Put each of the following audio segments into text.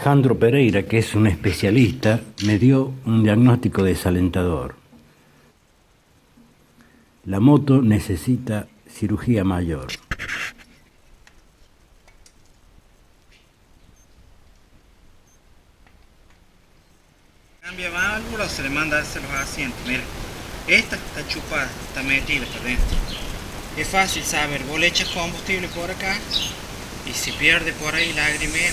Jandro Pereira, que es un especialista, me dio un diagnóstico desalentador. La moto necesita cirugía mayor. Cambia válvulas, se le manda a hacer los asientos. Mira, esta está chupada, está metida por dentro. Es fácil saber, vos le echas combustible por acá y si pierde por ahí lagrimea,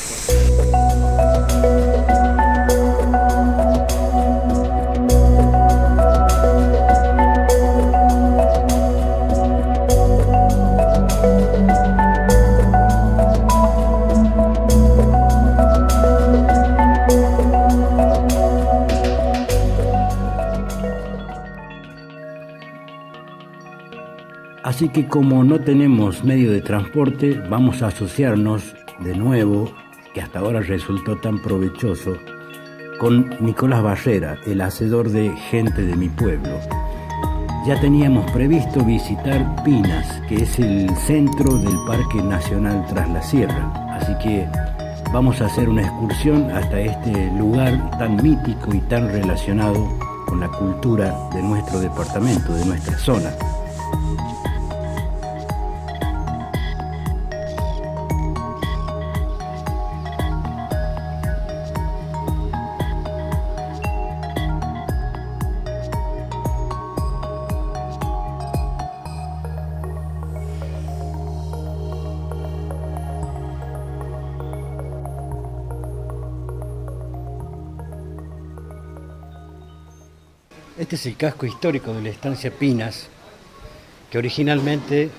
Así que como no tenemos medio de transporte, vamos a asociarnos de nuevo, que hasta ahora resultó tan provechoso, con Nicolás Barrera, el hacedor de Gente de mi Pueblo. Ya teníamos previsto visitar Pinas, que es el centro del Parque Nacional Tras la Sierra. Así que vamos a hacer una excursión hasta este lugar tan mítico y tan relacionado con la cultura de nuestro departamento, de nuestra zona. Este es el casco histórico de la estancia Pinas, que originalmente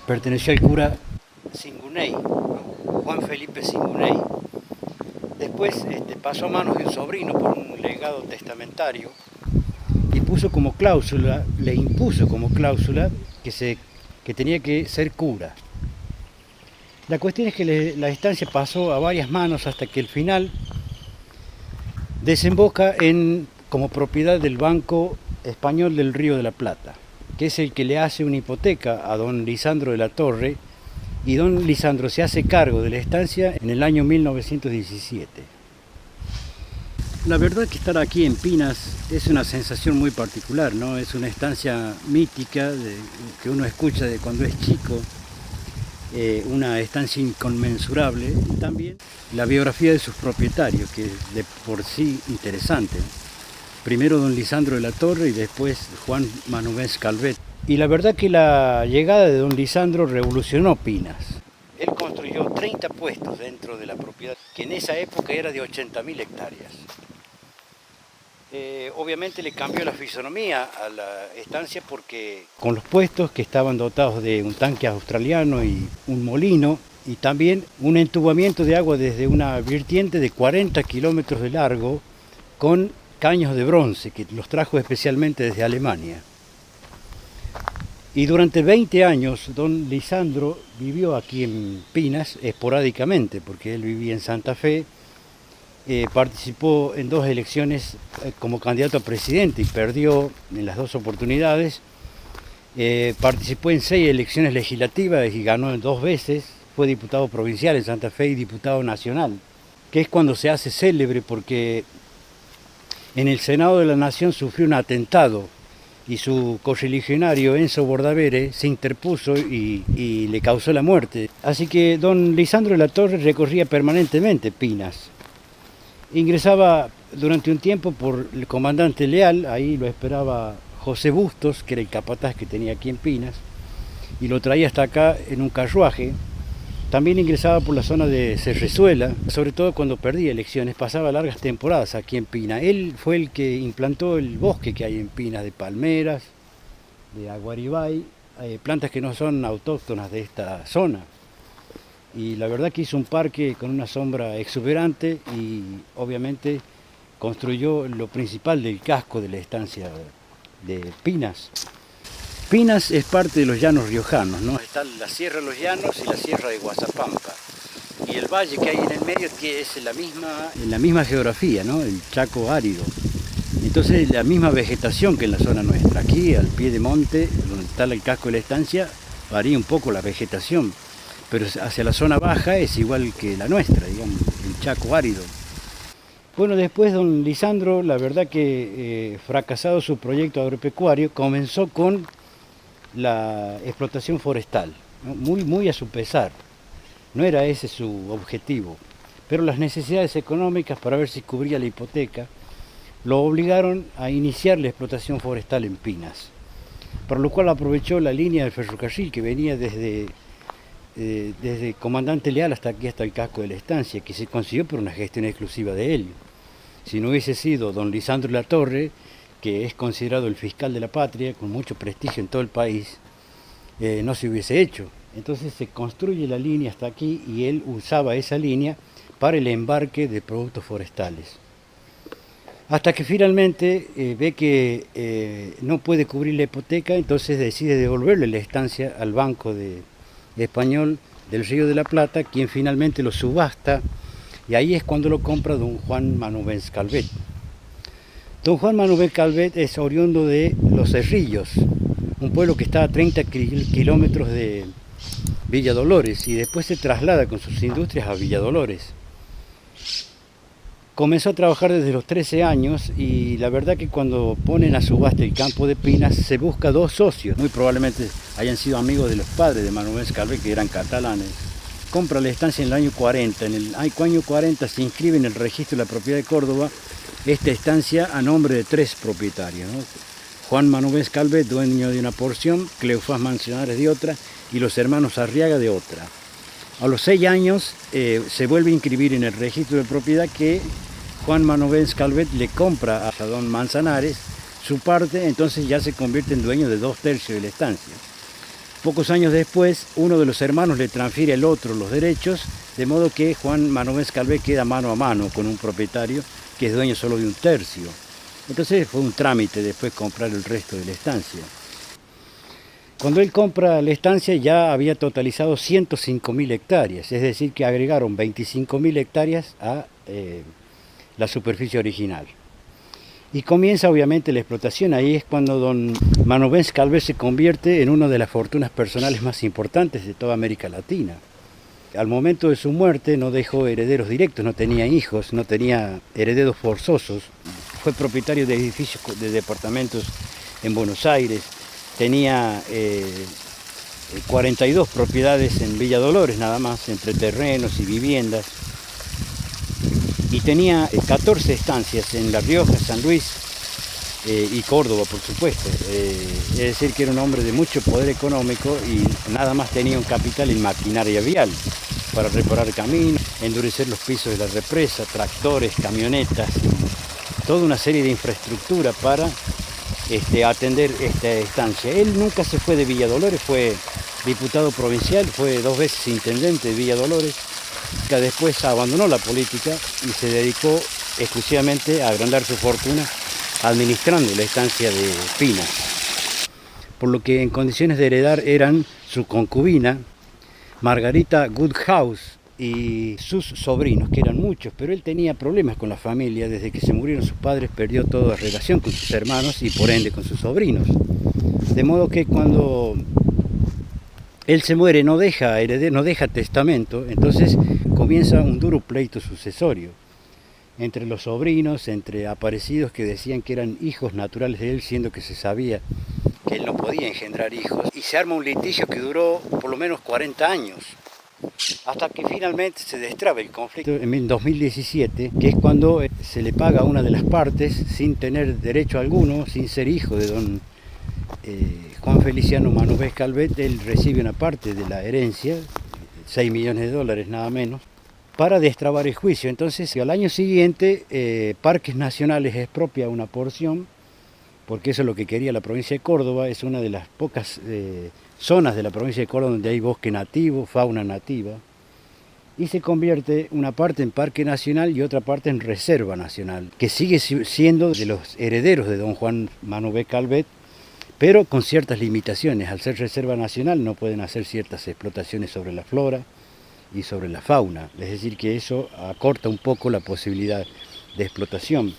perteneció al cura Singuney, Juan Felipe Singuney. Después pasó a manos de un sobrino por un legado testamentario y le impuso como cláusula que tenía que ser cura. La cuestión es que la estancia pasó a varias manos hasta que al final desemboca como propiedad del Banco Español del Río de la Plata, que es el que le hace una hipoteca a don Lisandro de la Torre, y don Lisandro se hace cargo de la estancia en el año 1917. La verdad que estar aquí en Pinas es una sensación muy particular, ¿no? Es una estancia mítica que uno escucha de cuando es chico, una estancia inconmensurable, y también la biografía de sus propietarios, que es de por sí interesante. Primero don Lisandro de la Torre y después Juan Manubens Calvet. Y la verdad que la llegada de don Lisandro revolucionó Pinas. Él construyó 30 puestos dentro de la propiedad, que en esa época era de 80.000 hectáreas. Obviamente le cambió la fisonomía a la estancia porque con los puestos que estaban dotados de un tanque australiano y un molino, y también un entubamiento de agua desde una vertiente de 40 kilómetros de largo con caños de bronce que los trajo especialmente desde Alemania. Y durante 20 años don Lisandro vivió aquí en Pinas esporádicamente, porque él vivía en Santa Fe, participó en 2 elecciones como candidato a presidente y perdió en las 2 oportunidades, participó en 6 elecciones legislativas y ganó 2 veces, fue diputado provincial en Santa Fe y diputado nacional, que es cuando se hace célebre porque en el Senado de la Nación sufrió un atentado y su correligionario Enzo Bordavere se interpuso y le causó la muerte. Así que don Lisandro de la Torre recorría permanentemente Pinas. Ingresaba durante un tiempo por el comandante Leal, ahí lo esperaba José Bustos, que era el capataz que tenía aquí en Pinas, y lo traía hasta acá en un carruaje. También ingresaba por la zona de Cerrezuela, sobre todo cuando perdía elecciones, pasaba largas temporadas aquí en Pinas. Él fue el que implantó el bosque que hay en Pinas, de palmeras, de aguaribay, plantas que no son autóctonas de esta zona. Y la verdad que hizo un parque con una sombra exuberante y obviamente construyó lo principal del casco de la estancia de Pinas. Pinas es parte de los llanos riojanos, ¿no? Está la Sierra de los Llanos y la Sierra de Guazapampa. Y el valle que hay en el medio que es la misma geografía, ¿no? El Chaco árido. Entonces la misma vegetación que en la zona nuestra. Aquí al pie de monte, donde está el casco de la estancia, varía un poco la vegetación. Pero hacia la zona baja es igual que la nuestra, digamos. El Chaco árido. Bueno, después don Lisandro, la verdad que fracasado su proyecto agropecuario, comenzó con la explotación forestal, ¿no? Muy a su pesar. No era ese su objetivo, pero las necesidades económicas para ver si cubría la hipoteca lo obligaron a iniciar la explotación forestal en Pinas, por lo cual aprovechó la línea del ferrocarril que venía desde Comandante Leal hasta aquí, hasta el casco de la estancia, que se consiguió por una gestión exclusiva de él. Si no hubiese sido don Lisandro Latorre, que es considerado el fiscal de la patria, con mucho prestigio en todo el país, no se hubiese hecho. Entonces se construye la línea hasta aquí y él usaba esa línea para el embarque de productos forestales. Hasta que finalmente ve que no puede cubrir la hipoteca, entonces decide devolverle la estancia al Banco Español del Río de la Plata, quien finalmente lo subasta, y ahí es cuando lo compra don Juan Manubens Calvet. Don Juan Manubens Calvet es oriundo de Los Cerrillos, un pueblo que está a 30 kilómetros de Villa Dolores, y después se traslada con sus industrias a Villa Dolores. Comenzó a trabajar desde los 13 años y la verdad que cuando ponen a subasta el campo de Pinas se busca dos socios, muy probablemente hayan sido amigos de los padres de Manubens Calvet, que eran catalanes. Compra la estancia en el año 40, en el año 40 se inscribe en el registro de la propiedad de Córdoba esta estancia a nombre de 3 propietarios, ¿no? Juan Manubens Calvet, dueño de una porción, Cleofás Manzanares de otra y los hermanos Arriaga de otra. A los 6 años se vuelve a inscribir en el registro de propiedad que Juan Manubens Calvet le compra a don Manzanares su parte, entonces ya se convierte en dueño de 2/3 de la estancia. Pocos años después, uno de los hermanos le transfiere al otro los derechos, de modo que Juan Manubens Calvet queda mano a mano con un propietario que es dueño solo de 1/3. Entonces fue un trámite después comprar el resto de la estancia. Cuando él compra la estancia ya había totalizado 105.000 hectáreas, es decir, que agregaron 25.000 hectáreas a la superficie original. Y comienza obviamente la explotación. Ahí es cuando don Manubens Calvet se convierte en una de las fortunas personales más importantes de toda América Latina. Al momento de su muerte no dejó herederos directos, no tenía hijos, no tenía herederos forzosos. Fue propietario de edificios de departamentos en Buenos Aires. Tenía 42 propiedades en Villa Dolores nada más, entre terrenos y viviendas. Y tenía 14 estancias en La Rioja, San Luis y Córdoba, por supuesto. Es decir, que era un hombre de mucho poder económico y nada más tenía un capital en maquinaria vial para reparar caminos, endurecer los pisos de la represa, tractores, camionetas, toda una serie de infraestructura para atender esta estancia. Él nunca se fue de Villa Dolores, fue diputado provincial, fue 2 veces intendente de Villa Dolores. Después abandonó la política y se dedicó exclusivamente a agrandar su fortuna administrando la estancia de Pinas. Por lo que en condiciones de heredar eran su concubina, Margarita Goodhouse, y sus sobrinos, que eran muchos, pero él tenía problemas con la familia. Desde que se murieron sus padres perdió toda relación con sus hermanos y por ende con sus sobrinos. De modo que cuando él se muere no deja heredero, no deja testamento, entonces comienza un duro pleito sucesorio entre los sobrinos, entre aparecidos que decían que eran hijos naturales de él, siendo que se sabía que él no podía engendrar hijos, y se arma un litigio que duró por lo menos 40 años, hasta que finalmente se destraba el conflicto en 2017, que es cuando se le paga a una de las partes sin tener derecho alguno, sin ser hijo de don Juan Feliciano Manubens Calvet. Él recibe una parte de la herencia, $6 millones nada menos, para destrabar el juicio. Entonces al año siguiente Parques Nacionales expropia una porción, porque eso es lo que quería la provincia de Córdoba. Es una de las pocas zonas de la provincia de Córdoba donde hay bosque nativo, fauna nativa, y se convierte una parte en Parque Nacional y otra parte en Reserva Nacional, que sigue siendo de los herederos de don Juan Manubens Calvet, pero con ciertas limitaciones. Al ser Reserva Nacional no pueden hacer ciertas explotaciones sobre la flora y sobre la fauna, es decir, que eso acorta un poco la posibilidad de explotación.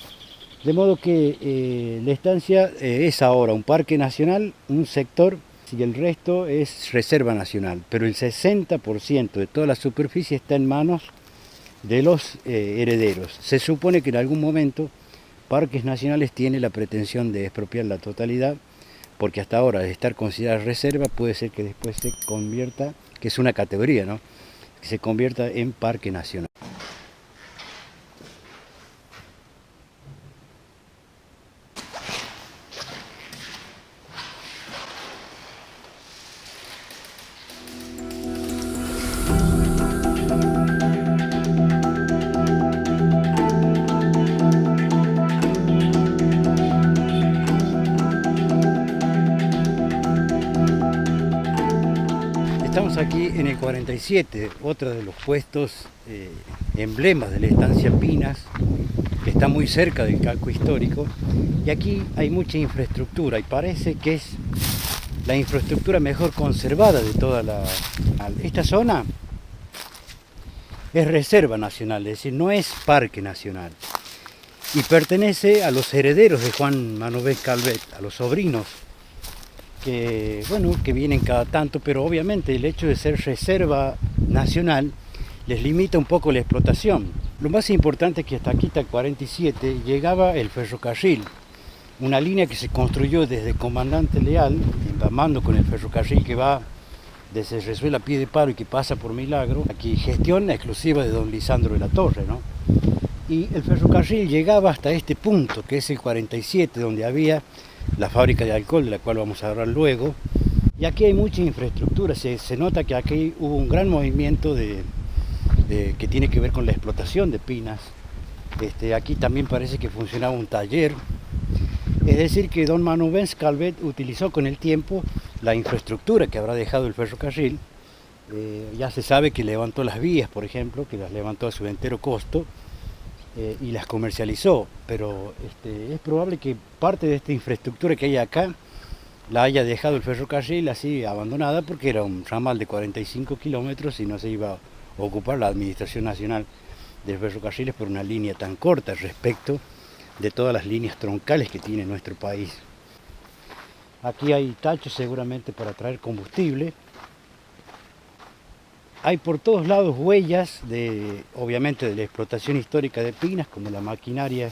De modo que la estancia es ahora un parque nacional, un sector, y el resto es reserva nacional, pero el 60% de toda la superficie está en manos de los herederos. Se supone que en algún momento Parques Nacionales tiene la pretensión de expropiar la totalidad, porque hasta ahora, de estar considerada reserva, puede ser que después se convierta, que es una categoría, ¿no?, que se convierta en Parque Nacional. Estamos aquí en el 47, otro de los puestos emblemas de la estancia Pinas, que está muy cerca del casco histórico, y aquí hay mucha infraestructura y parece que es la infraestructura mejor conservada de toda esta zona. Es reserva nacional, es decir, no es parque nacional, y pertenece a los herederos de Juan Manovés Calvet, a los sobrinos, que, bueno, que vienen cada tanto, pero obviamente el hecho de ser reserva nacional les limita un poco la explotación. Lo más importante es que hasta aquí, hasta el 47, llegaba el ferrocarril, una línea que se construyó desde Comandante Leal, empalmando con el ferrocarril que va desde Rezuela a Pie de Palo y que pasa por Milagro, aquí gestión exclusiva de don Lisandro de la Torre, ¿no? Y el ferrocarril llegaba hasta este punto, que es el 47, donde había la fábrica de alcohol, de la cual vamos a hablar luego. Y aquí hay mucha infraestructura, se nota que aquí hubo un gran movimiento que tiene que ver con la explotación de pinas. Aquí también parece que funcionaba un taller. Es decir, que don Manovés Calvet utilizó con el tiempo la infraestructura que habrá dejado el ferrocarril. Ya se sabe que levantó las vías, por ejemplo, que las levantó a su entero costo, y las comercializó, pero es probable que parte de esta infraestructura que hay acá la haya dejado el ferrocarril así abandonada, porque era un ramal de 45 kilómetros y no se iba a ocupar la Administración Nacional de Ferrocarriles por una línea tan corta respecto de todas las líneas troncales que tiene nuestro país. Aquí hay tachos seguramente para traer combustible. Hay por todos lados huellas, obviamente, de la explotación histórica de Pinas, como la maquinaria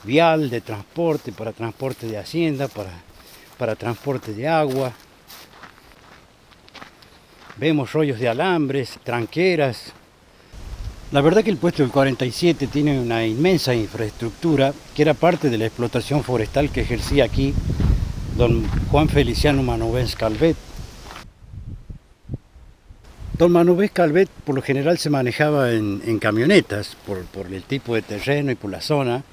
vial, de transporte, para transporte de hacienda, para transporte de agua. Vemos rollos de alambres, tranqueras. La verdad que el puesto del 47 tiene una inmensa infraestructura que era parte de la explotación forestal que ejercía aquí don Juan Feliciano Manovés Calvet. Don Manovés Calvet por lo general se manejaba en camionetas por el tipo de terreno y por la zona,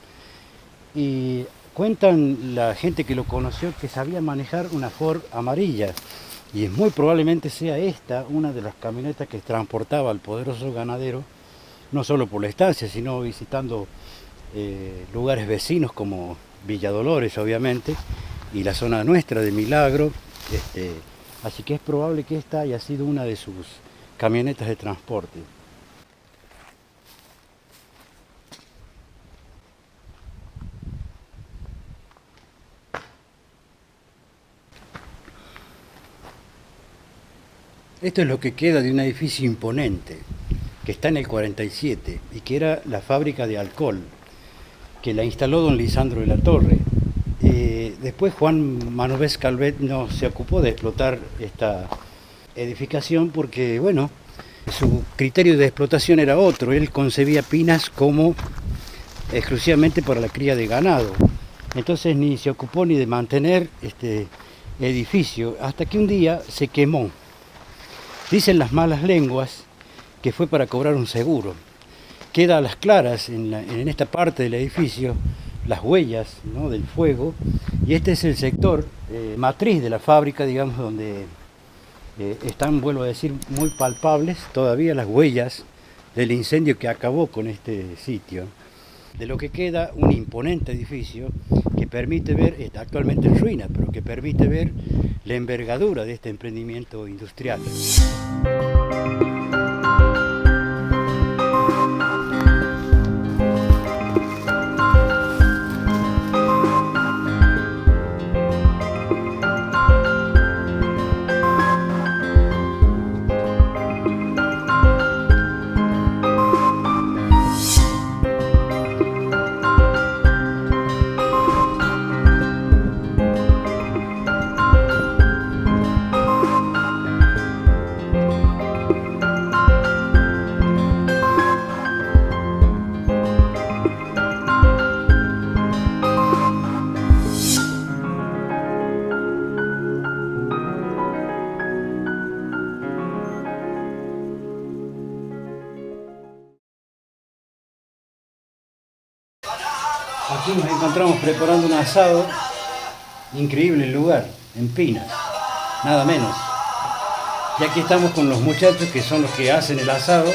y cuentan la gente que lo conoció que sabía manejar una Ford amarilla, y muy probablemente sea esta una de las camionetas que transportaba al poderoso ganadero, no solo por la estancia, sino visitando lugares vecinos como Villa Dolores, obviamente, y la zona nuestra de Milagro. Así que es probable que esta haya sido una de sus camionetas de transporte. Esto es lo que queda de un edificio imponente que está en el 47 y que era la fábrica de alcohol, que la instaló don Lisandro de la Torre. Después Juan Manovés Calvet no se ocupó de explotar esta edificación porque, bueno, su criterio de explotación era otro. Él concebía Pinas como exclusivamente para la cría de ganado. Entonces ni se ocupó ni de mantener este edificio, hasta que un día se quemó. Dicen las malas lenguas que fue para cobrar un seguro. Queda a las claras en esta parte del edificio las huellas, ¿no?, del fuego, y este es el sector matriz de la fábrica, digamos, donde están, vuelvo a decir, muy palpables todavía las huellas del incendio que acabó con este sitio. De lo que queda un imponente edificio que permite ver, está actualmente en ruina, pero que permite ver la envergadura de este emprendimiento industrial. Aquí nos encontramos preparando un asado, increíble el lugar, en Pinas, nada menos. Y aquí estamos con los muchachos que son los que hacen el asado,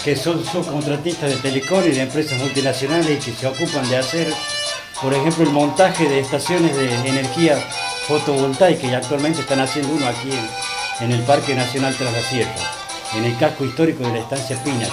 que son subcontratistas de Telecom y de empresas multinacionales y que se ocupan de hacer, por ejemplo, el montaje de estaciones de energía fotovoltaica, y actualmente están haciendo uno aquí en el Parque Nacional Tras la Sierra, en el casco histórico de la estancia Pinas.